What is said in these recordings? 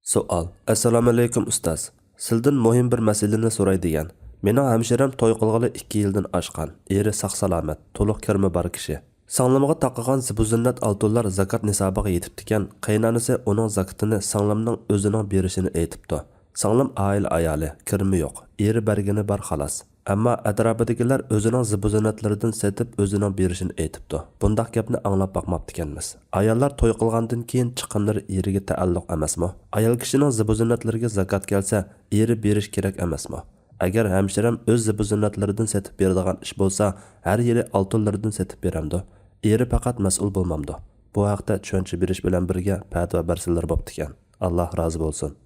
Savol. Assalomu alaykum ustoz. Sizdan muhim bir masalani so'raydigan. Mening hamshiram to'y qilg'ali 2 yildan oshgan. Eri sog'-salomat, to'liq kirmi bor kishi. Sanglimga taqilgan zibuzinnat oltinlar zakat nisobiga yetibdikan, qaynonasi uning zakatini sanglimning o'zining berishini aytibdi. Sanglim oila ayoli, kirmi yo'q. Eri bergani bor xolos. Ammo atrofidagilar o'zining zibuzinnatlaridan setib o'zining berishini aytibdi. Bundaq gapni anglab boqmabdikanmiz. Ayollar to'y qilgandan keyin chiqimlari eriga taalluq emasmi? Ayol kishining zibuzinnatlariga zakat kelsa, eri berish kerak emasmi? Agar hamshiram o'z zibuzinnatlaridan setib beradigan ish bo'lsa, har yili oltinlardan setib beramdi. Eri faqat mas'ul bo'lmamdi. Bu haqda tushuncha berish bilan birga fatvo bersalar bo'ptikan. Alloh rozi bo'lsin.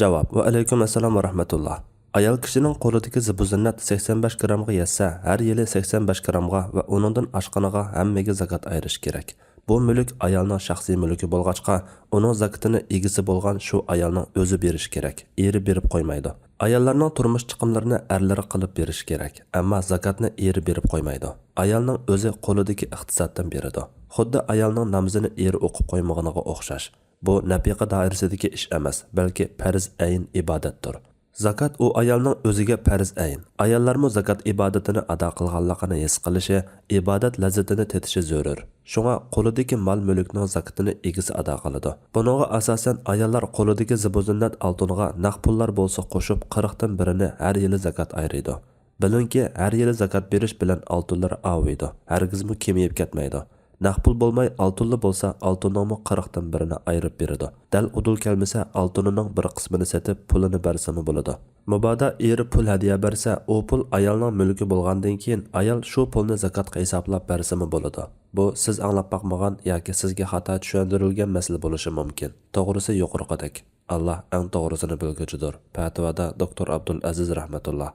Javob: Va alaykum assalom va rahmatulloh. Ayol kishining qo'lidagi zibuzinnat 85 grammga yetsa, har yili 85 grammga va uningdan oshqaniga hammaga zakat ayirish kerak. Bu mulk ayolning shaxsiy mulki bo'lg'achqa, uning zakatini egisi bo'lgan shu ayolning o'zi berish kerak. Eri berib qo'ymaydi. Ayollarning turmush chiqimlarini erlari qilib berish kerak, ammo zakatni eri berib qo'ymaydi. Ayolning o'zi qo'lidagi iqtisoddan beradi. Xuddi ayolning namozini eri o'qib qo'ymaganiga o'xshash. Bu nafiqa doirasidagi ish emas, balki farz ayn ibodatdir. Zakat u ayolning o'ziga farz ayn. Ayollarmo zakat ibodatini ado qilganligini his qilishi, ibodat lazzatini tetishi zarur. Shunga qo'lidagi mol-mulkning zakatini egisi ado qiladi. Buningga asosan ayollar qo'lidagi zibuzinnat oltinga naqd pullar bo'lsa qo'shib 40 dan birini har yili zakat ayiradi. Bilingki, har yili zakat berish bilan oltinlar aviydi. Hargizmi kemayib ketmaydi. Naqd pul bo'lmay oltinli bo'lsa, oltinning 40 dan birini ayirib beradi. Dal udul kelmasa, oltinining bir qismini setib, pulini bersami bo'ladi. Mabodo eri pul hadiya bersa, u pul ayolning mulki bo'lgandan keyin ayol shu pulni zakatga hisoblab bersami bo'ladi. Bu siz anglab boqmagan yoki sizga xato tushuntirilgan masala bo'lishi mumkin. To'g'risi yuqoriqidek. Alloh eng to'g'risini bilguchidir. Fatvoda Dr. Abdul Aziz rahmatulloh.